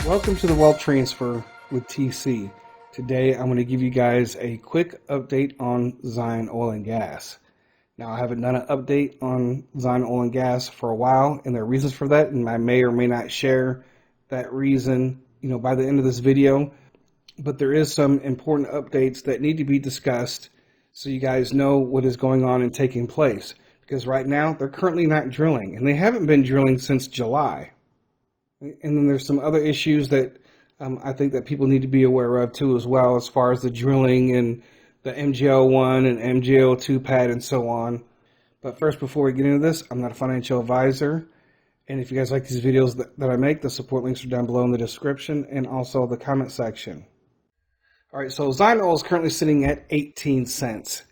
Welcome to the Wealth Transfer with TC. Today I'm going to give you guys a quick update on Zion Oil and Gas. Now, I haven't done an update on Zion Oil and Gas for a while, and there are reasons for that, and I may or may not share that reason, by the end of this video. But there is some important updates that need to be discussed so you guys know what is going on and taking place. Because right now, they're currently not drilling, and they haven't been drilling since July. And then there's some other issues that I think that people need to be aware of too as well, as far as the drilling and the MJ01 and MJ02 pad and so on. But first, before we get into this, I'm not a financial advisor. And if you guys like these videos that I make, the support links are down below in the description and also the comment section. All right, so Zion Oil is currently sitting at 18 cents.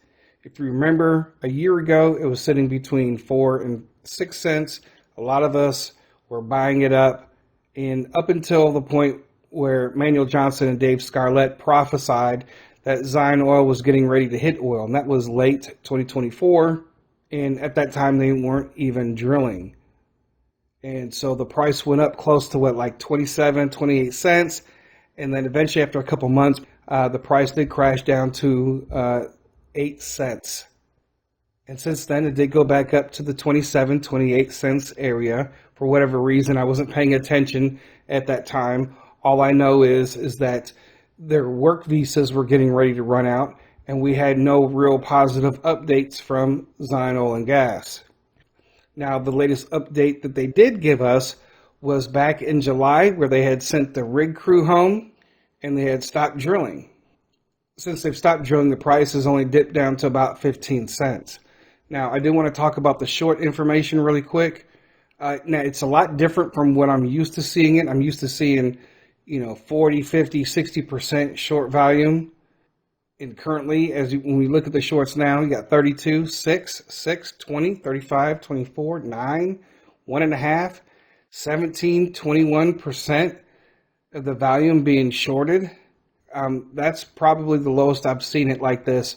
If you remember, a year ago, it was sitting between 4 and 6 cents. A lot of us were buying it up. And up until the point where Manuel Johnson and Dave Scarlett prophesied that Zion Oil was getting ready to hit oil, and that was late 2024, and at that time they weren't even drilling. And so the price went up close to like 27, 28 cents, and then eventually after a couple months, the price did crash down to 8 cents. And since then, it did go back up to the 27, 28 cents area. For whatever reason, I wasn't paying attention at that time. All I know is that their work visas were getting ready to run out, and we had no real positive updates from Zion Oil and Gas. Now, the latest update that they did give us was back in July, where they had sent the rig crew home, and they had stopped drilling. Since they've stopped drilling, the price has only dipped down to about 15 cents. Now, I do want to talk about the short information really quick. Now, it's a lot different from what I'm used to seeing it. I'm used to seeing, 40, 50, 60% short volume. And currently, when we look at the shorts now, you got 32, 6, 20, 35, 24, 9, 1.5, 17, 21% of the volume being shorted. That's probably the lowest I've seen it like this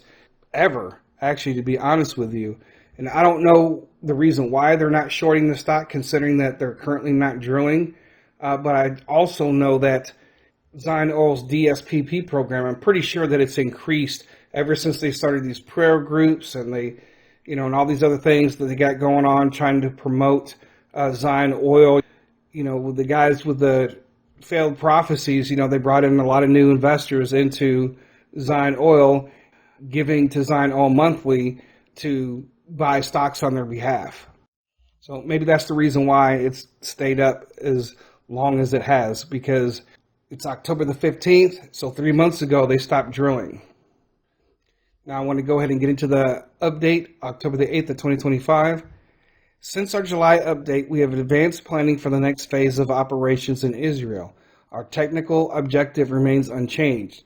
ever, actually, to be honest with you. And I don't know the reason why they're not shorting the stock, considering that they're currently not drilling. But I also know that Zion Oil's DSPP program, I'm pretty sure that it's increased ever since they started these prayer groups and they, and all these other things that they got going on trying to promote Zion Oil. With the guys with the failed prophecies, they brought in a lot of new investors into Zion Oil, giving to Zion Oil monthly to buy stocks on their behalf. So maybe that's the reason why it's stayed up as long as it has, because it's October the 15th, so 3 months ago they stopped drilling. Now I want to go ahead and get into the update, October the 8th of 2025. Since our July update, we have advanced planning for the next phase of operations in Israel. Our technical objective remains unchanged.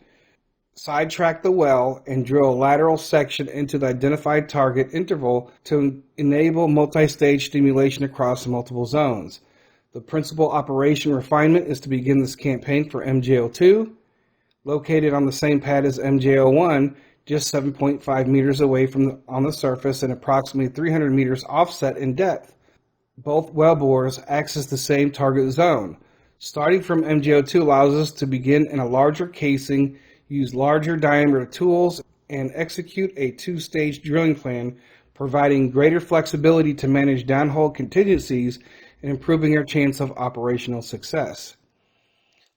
Sidetrack the well and drill a lateral section into the identified target interval to enable multi-stage stimulation across multiple zones. The principal operation refinement is to begin this campaign for MJ02, located on the same pad as MJ01, just 7.5 meters away on the surface and approximately 300 meters offset in depth. Both wellbores access the same target zone. Starting from MJ02 allows us to begin in a larger casing, use larger diameter tools, and execute a two-stage drilling plan, providing greater flexibility to manage downhole contingencies and improving our chance of operational success.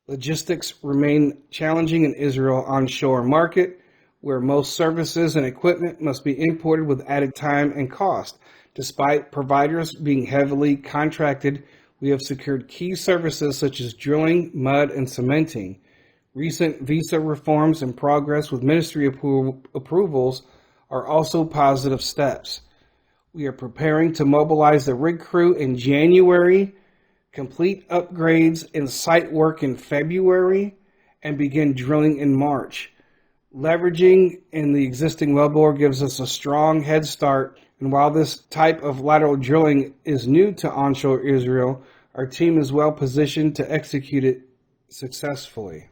Logistics remain challenging in Israel onshore market, where most services and equipment must be imported with added time and cost. Despite providers being heavily contracted, we have secured key services such as drilling, mud, and cementing. Recent visa reforms and progress with ministry approvals are also positive steps. We are preparing to mobilize the rig crew in January, complete upgrades and site work in February, and begin drilling in March. Leveraging in the existing wellbore gives us a strong head start, and while this type of lateral drilling is new to onshore Israel, our team is well positioned to execute it successfully.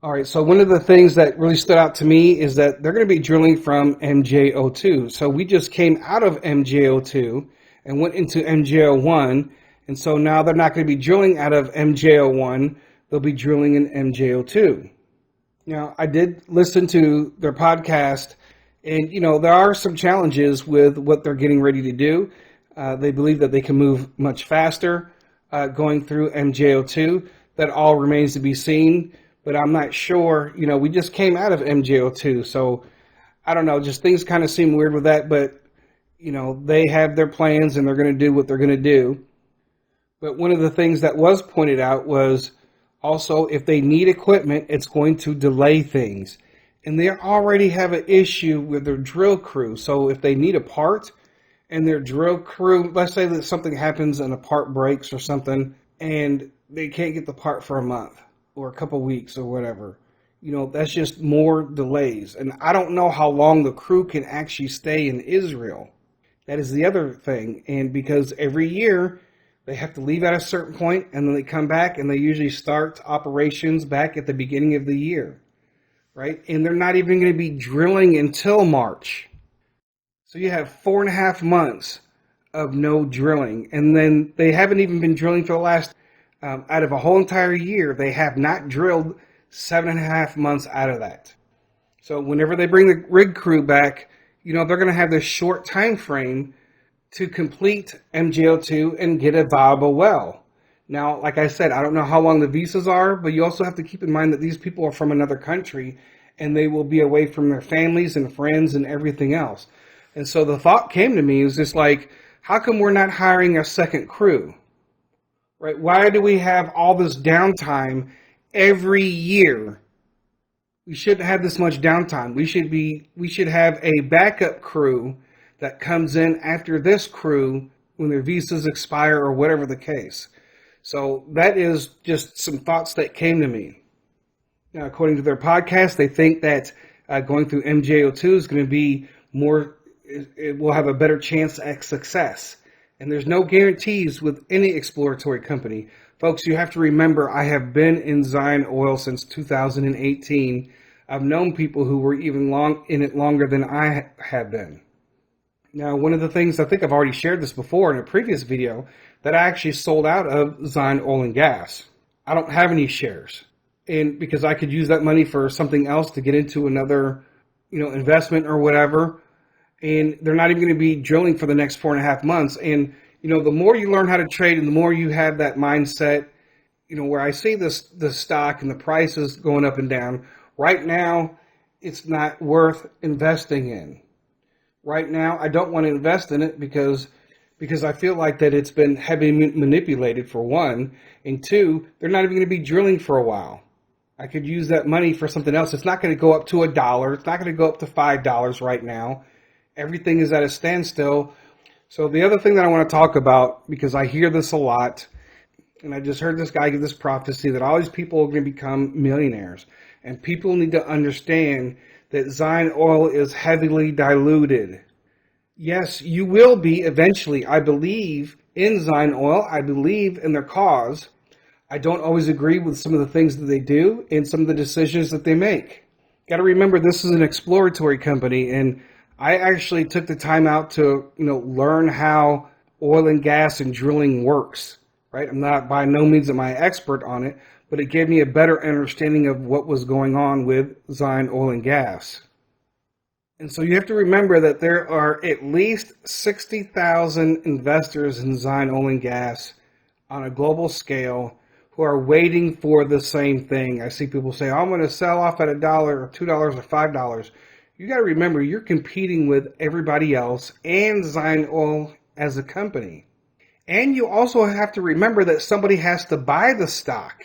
All right, so one of the things that really stood out to me is that they're going to be drilling from MJ02. So we just came out of MJ02 and went into MJ01. And so now they're not going to be drilling out of MJ01. they'll be drilling in MJ02. Now, I did listen to their podcast, and, there are some challenges with what they're getting ready to do. They believe that they can move much faster going through MJ02. That all remains to be seen, but I'm not sure. We just came out of MJ02, so I don't know. Just things kind of seem weird with that, but, they have their plans and they're going to do what they're going to do. But one of the things that was pointed out was also if they need equipment, it's going to delay things. And they already have an issue with their drill crew. So if they need a part and their drill crew, let's say that something happens and a part breaks or something, and they can't get the part for a month or a couple weeks or whatever, that's just more delays. And I don't know how long the crew can actually stay in Israel. That is the other thing. And because every year they have to leave at a certain point and then they come back and they usually start operations back at the beginning of the year, right? And they're not even going to be drilling until March. So you have 4.5 months of no drilling. And then they haven't even been drilling for the last, out of a whole entire year, they have not drilled 7.5 months out of that. So whenever they bring the rig crew back, they're going to have this short time frame to complete MJ02 and get a viable well. Now, like I said, I don't know how long the visas are, but you also have to keep in mind that these people are from another country and they will be away from their families and friends and everything else. And so the thought came to me, it was just like, how come we're not hiring a second crew? Right? Why do we have all this downtime every year? We shouldn't have this much downtime. We should have a backup crew that comes in after this crew when their visas expire or whatever the case. So that is just some thoughts that came to me. Now, according to their podcast, they think that going through MJ02 is going to be more, it will have a better chance at success. And there's no guarantees with any exploratory company. Folks, you have to remember, I have been in Zion Oil since 2018. I've known people who were even in it longer than I have been. Now, one of the things, I think I've already shared this before in a previous video, that I actually sold out of Zion Oil and Gas. I don't have any shares. And because I could use that money for something else to get into another, investment or whatever. And they're not even going to be drilling for the next 4.5 months. And, the more you learn how to trade and the more you have that mindset, where I see the stock and the prices going up and down, right now, it's not worth investing in. Right now, I don't want to invest in it because I feel like that it's been heavily manipulated, for one, and two, they're not even going to be drilling for a while. I could use that money for something else. It's not going to go up to $1. It's not going to go up to $5 right now. Everything is at a standstill. So the other thing that I want to talk about, because I hear this a lot, and I just heard this guy give this prophecy that all these people are going to become millionaires. And people need to understand that Zion Oil is heavily diluted. Yes, you will be eventually. I believe in Zion Oil. I believe in their cause. I don't always agree with some of the things that they do and some of the decisions that they make. Got to remember, this is an exploratory company, and I actually took the time out to, learn how oil and gas and drilling works. Right? I'm not, by no means am I an expert on it, but it gave me a better understanding of what was going on with Zion Oil and Gas. And so you have to remember that there are at least 60,000 investors in Zion Oil and Gas on a global scale who are waiting for the same thing. I see people say, I'm going to sell off at $1 or $2 or $5. You got to remember, you're competing with everybody else and Zion Oil as a company. And you also have to remember that somebody has to buy the stock.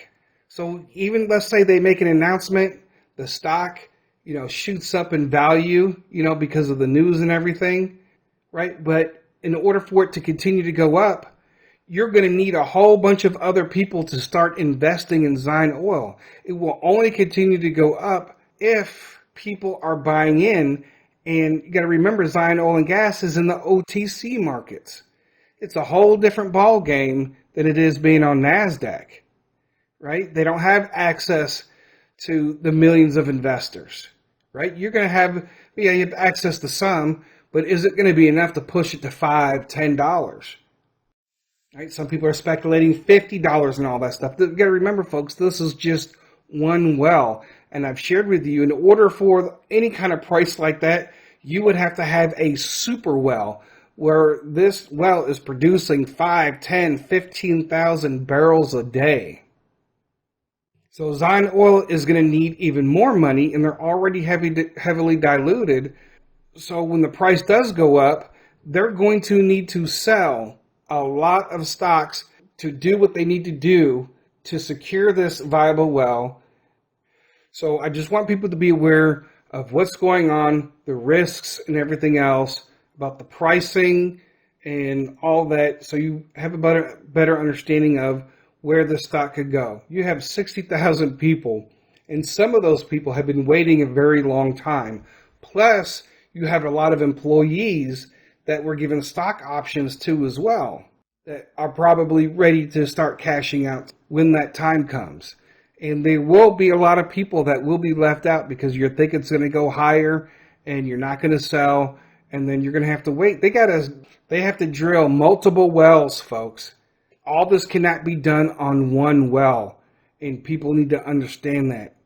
So even, let's say they make an announcement, the stock, shoots up in value, because of the news and everything, right? But in order for it to continue to go up, you're going to need a whole bunch of other people to start investing in Zion Oil. It will only continue to go up if people are buying in. And you got to remember, Zion Oil and Gas is in the OTC markets. It's a whole different ball game than it is being on NASDAQ, right? They don't have access to the millions of investors, right? You're going to have, you have access to some, but is it going to be enough to push it to $5, $10? Right? Some people are speculating $50 and all that stuff. You got to remember, folks, this is just one well. And I've shared with you, in order for any kind of price like that, you would have to have a super well where this well is producing 5, 10, 15,000 barrels a day. So Zion Oil is going to need even more money, and they're already heavily diluted. So when the price does go up, they're going to need to sell a lot of stocks to do what they need to do to secure this viable well. So I just want people to be aware of what's going on, the risks and everything else, about the pricing and all that, so you have a better understanding of where the stock could go. You have 60,000 people, and some of those people have been waiting a very long time. Plus, you have a lot of employees that were given stock options to as well, that are probably ready to start cashing out when that time comes. And there will be a lot of people that will be left out because you think it's going to go higher and you're not going to sell, and then you're going to have to wait. They have to drill multiple wells, folks. All this cannot be done on one well, and people need to understand that.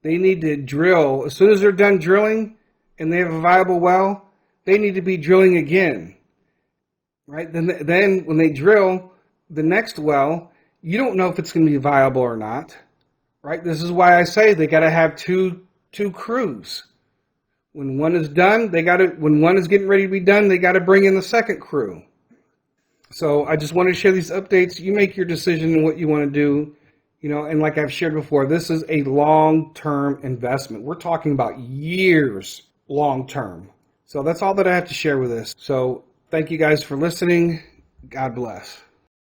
They need to drill. As soon as they're done drilling and they have a viable well, they need to be drilling again. Right? Then when they drill the next well, you don't know if it's going to be viable or not. Right? This is why I say they got to have two crews. When one is done, when one is getting ready to be done, they got to bring in the second crew. So I just want to share these updates. You make your decision on what you want to do. And like I've shared before, this is a long-term investment. We're talking about years long-term. So that's all that I have to share with this. So thank you guys for listening. God bless.